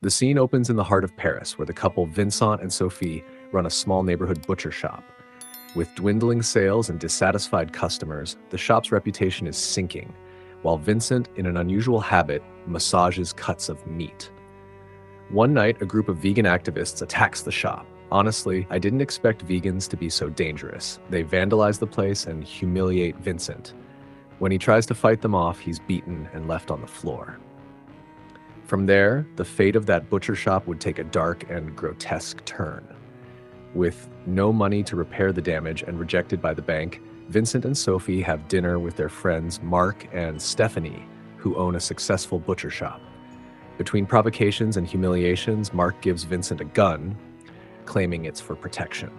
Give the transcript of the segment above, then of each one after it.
The scene opens in the heart of Paris, where the couple Vincent and Sophie run a small neighborhood butcher shop. With dwindling sales and dissatisfied customers, the shop's reputation is sinking, while Vincent, in an unusual habit, massages cuts of meat. One night, a group of vegan activists attacks the shop. Honestly, I didn't expect vegans to be so dangerous. They vandalize the place and humiliate Vincent. When he tries to fight them off, he's beaten and left on the floor. From there, the fate of that butcher shop would take a dark and grotesque turn. With no money to repair the damage and rejected by the bank, Vincent and Sophie have dinner with their friends Mark and Stephanie, who own a successful butcher shop. Between provocations and humiliations, Mark gives Vincent a gun, claiming it's for protection.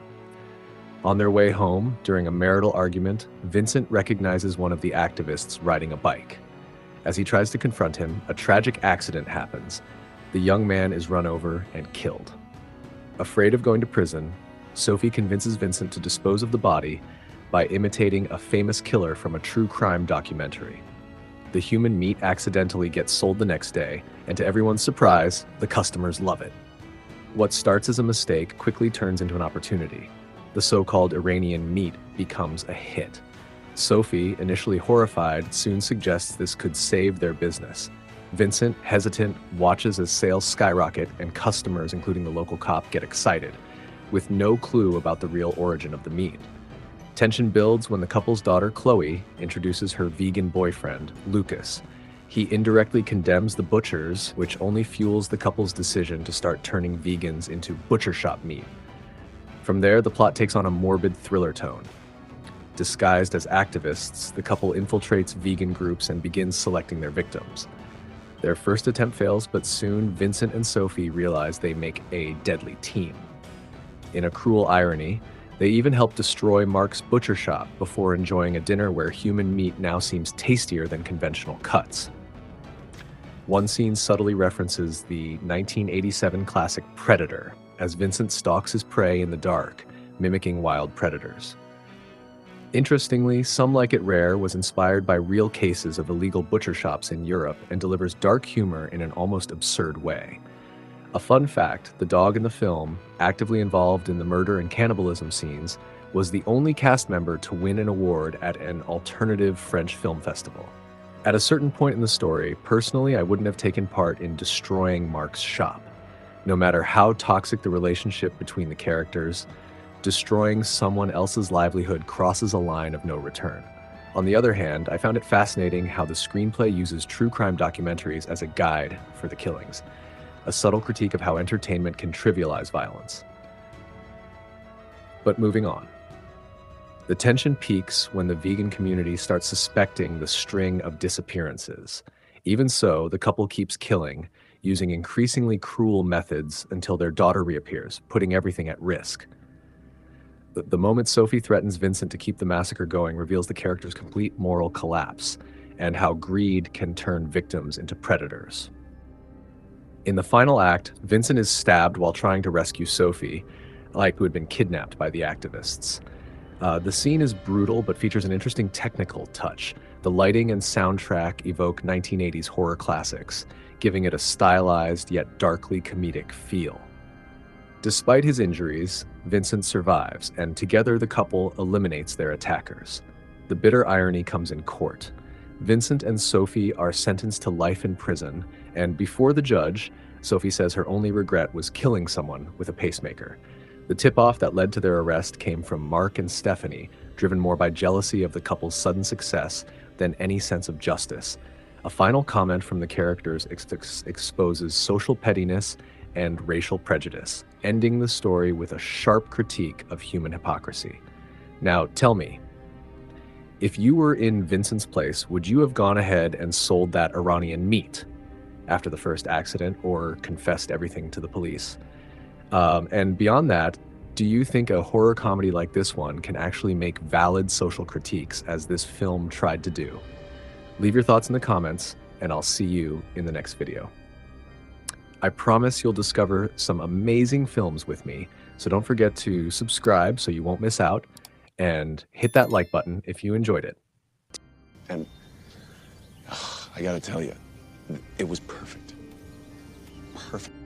On their way home, during a marital argument, Vincent recognizes one of the activists riding a bike. As he tries to confront him, a tragic accident happens. The young man is run over and killed. Afraid of going to prison, Sophie convinces Vincent to dispose of the body by imitating a famous killer from a true crime documentary. The human meat accidentally gets sold the next day, and to everyone's surprise, the customers love it. What starts as a mistake quickly turns into an opportunity. The so-called Iranian meat becomes a hit. Sophie, initially horrified, soon suggests this could save their business. Vincent, hesitant, watches as sales skyrocket and customers, including the local cop, get excited, with no clue about the real origin of the meat. Tension builds when the couple's daughter, Chloe, introduces her vegan boyfriend, Lucas. He indirectly condemns the butchers, which only fuels the couple's decision to start turning vegans into butcher shop meat. From there, the plot takes on a morbid thriller tone. Disguised as activists, the couple infiltrates vegan groups and begins selecting their victims. Their first attempt fails, but soon Vincent and Sophie realize they make a deadly team. In a cruel irony, they even help destroy Mark's butcher shop before enjoying a dinner where human meat now seems tastier than conventional cuts. One scene subtly references the 1987 classic Predator, as Vincent stalks his prey in the dark, mimicking wild predators. Interestingly, Some Like It Rare was inspired by real cases of illegal butcher shops in Europe and delivers dark humor in an almost absurd way. A fun fact, the dog in the film, actively involved in the murder and cannibalism scenes, was the only cast member to win an award at an alternative French film festival. At a certain point in the story, personally, I wouldn't have taken part in destroying Mark's shop. No matter how toxic the relationship between the characters, destroying someone else's livelihood crosses a line of no return. On the other hand, I found it fascinating how the screenplay uses true crime documentaries as a guide for the killings, a subtle critique of how entertainment can trivialize violence. But moving on. The tension peaks when the vegan community starts suspecting the string of disappearances. Even so, the couple keeps killing, using increasingly cruel methods until their daughter reappears, putting everything at risk. The moment Sophie threatens Vincent to keep the massacre going reveals the character's complete moral collapse and how greed can turn victims into predators. In the final act, Vincent is stabbed while trying to rescue Sophie, who had been kidnapped by the activists. The scene is brutal but features an interesting technical touch. The lighting and soundtrack evoke 1980s horror classics, giving it a stylized yet darkly comedic feel. Despite his injuries, Vincent survives, and together the couple eliminates their attackers. The bitter irony comes in court. Vincent and Sophie are sentenced to life in prison, and before the judge, Sophie says her only regret was killing someone with a pacemaker. The tip-off that led to their arrest came from Mark and Stephanie, driven more by jealousy of the couple's sudden success than any sense of justice. A final comment from the characters exposes social pettiness and racial prejudice, ending the story with a sharp critique of human hypocrisy. Now, tell me, if you were in Vincent's place, would you have gone ahead and sold that Iranian meat after the first accident or confessed everything to the police? And beyond that, do you think a horror comedy like this one can actually make valid social critiques as this film tried to do? Leave your thoughts in the comments, and I'll see you in the next video. I promise you'll discover some amazing films with me, so don't forget to subscribe so you won't miss out, and hit that like button if you enjoyed it. And I gotta tell you, it was perfect. Perfect.